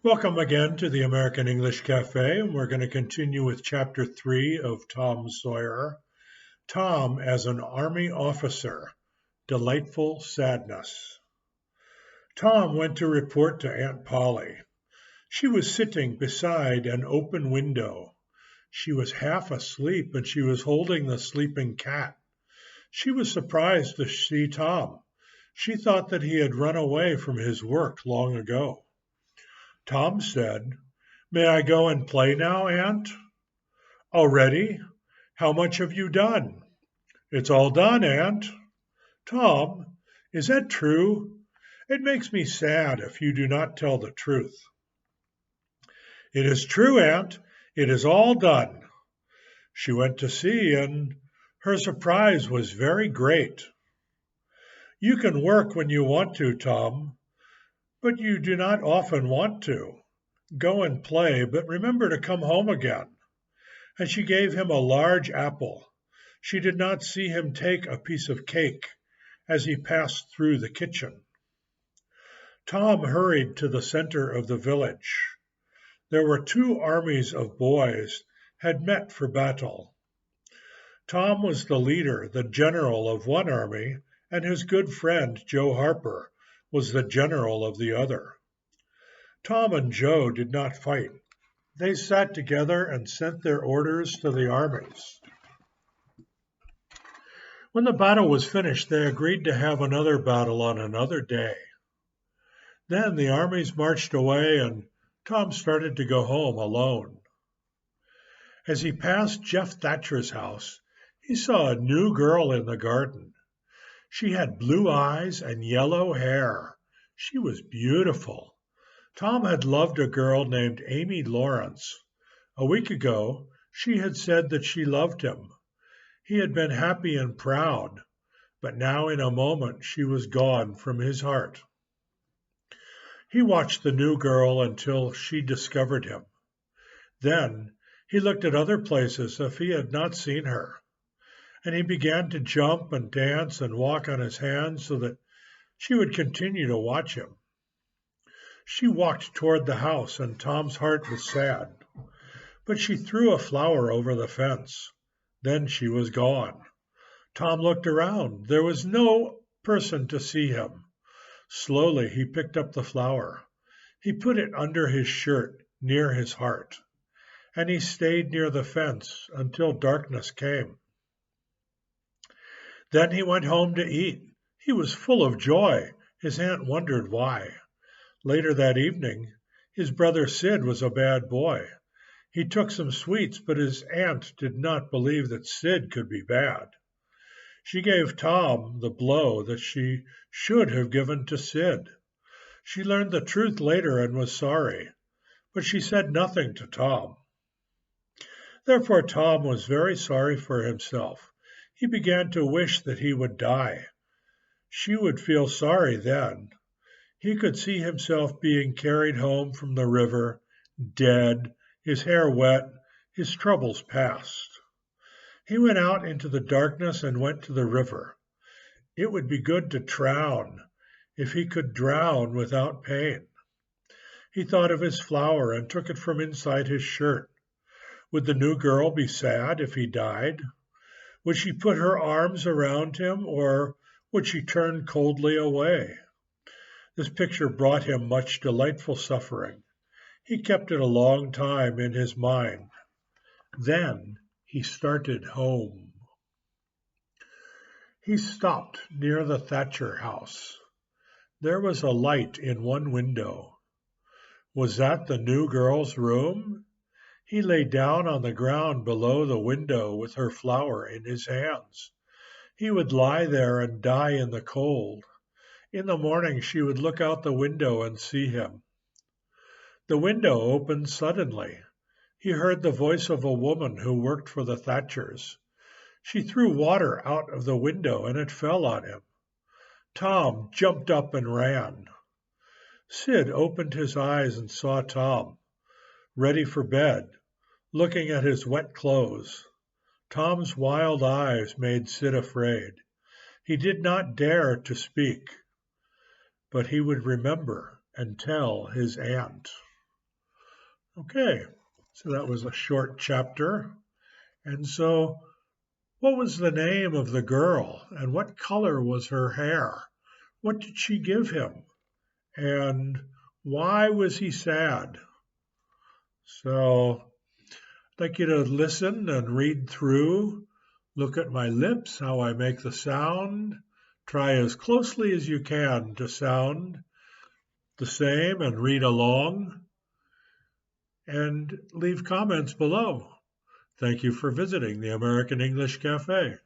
Welcome again to the American English Cafe, and we're going to continue with Chapter 3 of Tom Sawyer. Tom as an Army Officer, Delightful Sadness. Tom went to report to Aunt Polly. She was sitting beside an open window. She was half asleep, and she was holding the sleeping cat. She was surprised to see Tom. She thought that he had run away from his work long ago. Tom said, "May I go and play now, Aunt?" "Already? How much have you done?" "It's all done, Aunt." "Tom, is that true? It makes me sad if you do not tell the truth." "It is true, Aunt. It is all done." She went to see, and her surprise was very great. "You can work when you want to, Tom, but you do not often want to. Go and play, but remember to come home again." And she gave him a large apple. She did not see him take a piece of cake as he passed through the kitchen. Tom hurried to the center of the village. There were two armies of boys had met for battle. Tom was the leader, the general of one army, and his good friend Joe Harper was the general of the other. Tom and Joe did not fight. They sat together and sent their orders to the armies. When the battle was finished, they agreed to have another battle on another day. Then the armies marched away, and Tom started to go home alone. As he passed Jeff Thatcher's house, he saw a new girl in the garden. She had blue eyes and yellow hair. She was beautiful. Tom had loved a girl named Amy Lawrence. A week ago, she had said that she loved him. He had been happy and proud, but now in a moment she was gone from his heart. He watched the new girl until she discovered him. Then he looked at other places if he had not seen her, and he began to jump and dance and walk on his hands so that she would continue to watch him. She walked toward the house, and Tom's heart was sad. But she threw a flower over the fence. Then she was gone. Tom looked around. There was no person to see him. Slowly he picked up the flower. He put it under his shirt, near his heart, and he stayed near the fence until darkness came. Then he went home to eat. He was full of joy. His aunt wondered why. Later that evening, his brother Sid was a bad boy. He took some sweets, but his aunt did not believe that Sid could be bad. She gave Tom the blow that she should have given to Sid. She learned the truth later and was sorry, but she said nothing to Tom. Therefore, Tom was very sorry for himself. He began to wish that he would die. She would feel sorry then. He could see himself being carried home from the river, dead, his hair wet, his troubles past. He went out into the darkness and went to the river. It would be good to drown, if he could drown without pain. He thought of his flower and took it from inside his shirt. Would the new girl be sad if he died? Would she put her arms around him, or would she turn coldly away? This picture brought him much delightful suffering. He kept it a long time in his mind. Then he started home. He stopped near the Thatcher house. There was a light in one window. Was that the new girl's room? He lay down on the ground below the window with her flower in his hands. He would lie there and die in the cold. In the morning she would look out the window and see him. The window opened suddenly. He heard the voice of a woman who worked for the Thatchers. She threw water out of the window and it fell on him. Tom jumped up and ran. Sid opened his eyes and saw Tom, ready for bed, looking at his wet clothes. Tom's wild eyes made Sid afraid. He did not dare to speak, but he would remember and tell his aunt. Okay, so that was a short chapter. And so, what was the name of the girl, and what color was her hair? What did she give him? And why was he sad? So, I'd like you to listen and read through. Look at my lips, how I make the sound. Try as closely as you can to sound the same and read along. And leave comments below. Thank you for visiting the American English Cafe.